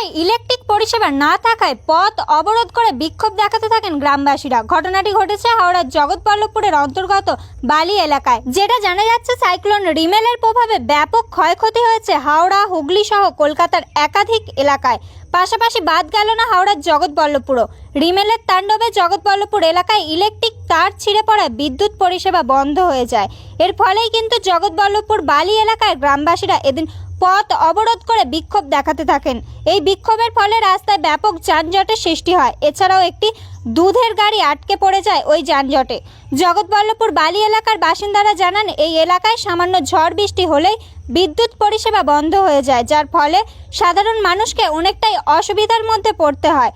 এলাকায় ইলেকট্রিক পরিষেবা না থাকায় পথ অবরোধ করে বিক্ষোভ দেখাতে থাকেন গ্রামবাসীরা। ঘটনাটি ঘটেছে হাওড়ার জগৎবল্লভপুরের অন্তর্গত বালি এলাকায়। যেটা জানা যাচ্ছে, সাইক্লোন রিমেলের প্রভাবে ব্যাপক ক্ষয়ক্ষতি হয়েছে হাওড়া, হুগলি সহ কলকাতার একাধিক এলাকায়। পাশাপাশি বাদ গেল না হাওড়ার জগৎবল্লভপুরও। রিমেলের তাণ্ডবে জগৎবল্লভপুর এলাকায় ইলেকট্রিক তার ছিঁড়ে পড়ায় বিদ্যুৎ পরিষেবা বন্ধ হয়ে যায়। এর ফলেই কিন্তু জগৎবল্লভপুর বালি এলাকায় গ্রামবাসীরা এদিন পথ অবরোধ করে বিক্ষোভ দেখাতে থাকেন। এই বিক্ষোভের ফলে রাস্তায় ব্যাপক যানজটের সৃষ্টি হয়। এছাড়াও একটি দুধের গাড়ি আটকে পড়ে যায় ওই যানজটে। জগৎবল্লভপুর বালি এলাকার বাসিন্দারা জানান, এই এলাকায় সামান্য ঝড় বৃষ্টি হলেই বিদ্যুৎ পরিষেবা বন্ধ হয়ে যায়, যার ফলে সাধারণ মানুষকে অনেকটাই অসুবিধার মধ্যে পড়তে হয়।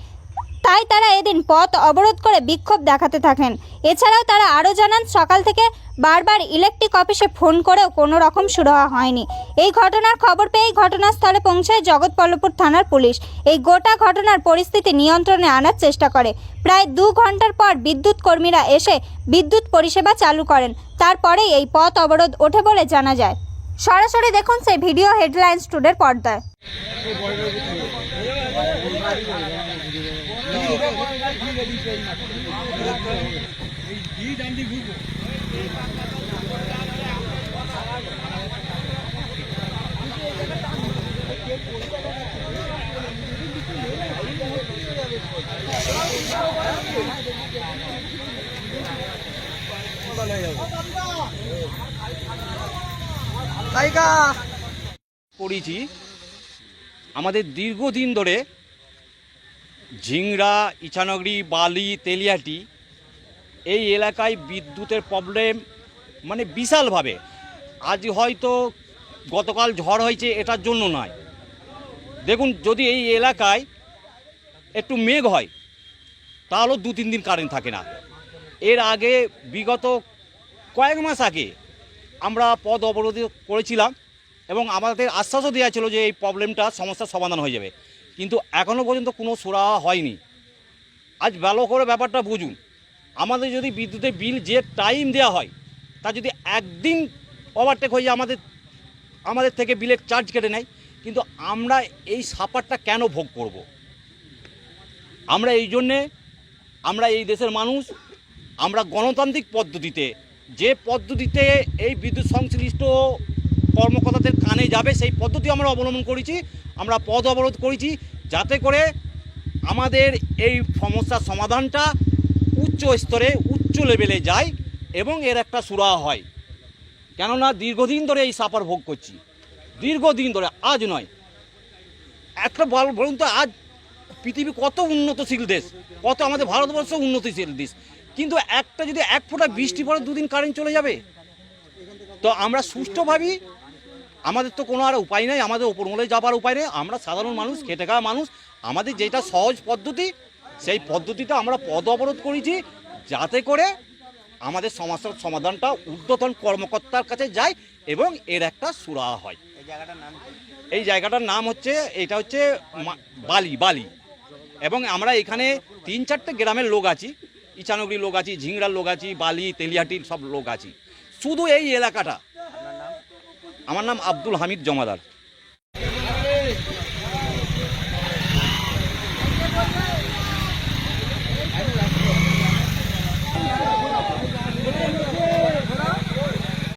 তাই তারা এদিন পথ অবরোধ করে বিক্ষোভ দেখাতে থাকেন। এছাড়াও তারা আরও জানান, সকাল থেকে বারবার ইলেকট্রিক অফিসে ফোন করেও কোনো রকম সুরাহা হয়নি। এই ঘটনার খবর পেয়ে ঘটনাস্থলে পৌঁছায় জগৎবল্লভপুর থানার পুলিশ। এই গোটা ঘটনার পরিস্থিতি নিয়ন্ত্রণে আনার চেষ্টা করে। প্রায় 2 ঘন্টার পর বিদ্যুৎ কর্মীরা এসে বিদ্যুৎ পরিষেবা চালু করেন। তারপরেই এই পথ অবরোধ ওঠে বলে জানা যায়। সরাসরি দেখুন সেই ভিডিও হেডলাইন্স টুডের পর্দায়। করেছি আমাদের দীর্ঘদিন ধরে ঝিংড়া, ইছানগরি, বালি, তেলিয়াটি এই এলাকায় বিদ্যুতের প্রবলেম মানে বিশালভাবে। আজ হয়তো গতকাল ঝড় হয়েছে এটার জন্য নয়। দেখুন, যদি এই এলাকায় একটু মেঘ হয় তাহলেও 2-3 দিন কারেন্ট থাকে না। এর আগে বিগত কয়েক মাস আগে আমরা পথ অবরোধ করেছিলাম এবং আমাদের আশ্বাসও দেওয়া ছিল যে এই প্রবলেমটা সমস্যার সমাধান হয়ে যাবে, কিন্তু এখনও পর্যন্ত কোনো সুরাহা হয়নি। আজ ভালো করে ব্যাপারটা বুঝুন, আমাদের যদি বিদ্যুতের বিল যে টাইম দেওয়া হয় তা যদি একদিন ওভারটেক হয়ে যায় আমাদের থেকে বিলের চার্জ কেটে নেয়, কিন্তু আমরা এই সাফারটা কেন ভোগ করব? আমরা এই জন্যে, আমরা এই দেশের মানুষ, আমরা গণতান্ত্রিক পদ্ধতিতে, যে পদ্ধতিতে এই বিদ্যুৎ সংশ্লিষ্ট কর্মকর্তাদের কানে যাবে সেই পদ্ধতি আমরা অবলম্বন করেছি। আমরা পথ অবরোধ করেছি যাতে করে আমাদের এই সমস্যার সমাধানটা উচ্চ স্তরে, উচ্চ লেভেলে যায় এবং এর একটা সুরাহা হয়। কেননা দীর্ঘদিন ধরে এই সাফার ভোগ করছি, দীর্ঘদিন ধরে, আজ নয়। একটা বলুন তো, আজ পৃথিবী কত উন্নতশীল দেশ, কত আমাদের ভারতবর্ষ উন্নতিশীল দেশ, কিন্তু একটা যদি 1 ফোঁটা বৃষ্টি পড়ে 2 দিন কারেন্ট চলে যাবে। তো আমরা সুষ্ঠুভাবে, আমাদের তো কোনো আর উপায় নেই, আমাদের ওপরমহলে যাবার উপায় নেই। আমরা সাধারণ মানুষ, খেটে খাওয়া মানুষ, আমাদের যেটা সহজ পদ্ধতি সেই পদ্ধতিটা আমরা পথ অবরোধ করেছি যাতে করে আমাদের সমস্যার সমাধানটা ঊর্ধ্বতন কর্মকর্তার কাছে যায় এবং এর একটা সুরাহা হয়। এই জায়গাটার নাম হচ্ছে, এটা হচ্ছে বালি। এবং আমরা এখানে 3-4টে গ্রামের লোক আছি, ইছানগরি লোক আছি, ঝিংড়ার লোক আছি, বালি, তেলিয়াটির সব লোক আছি। শুধু এই এলাকাটা। আমার নাম আব্দুল হামিদ জমাদার।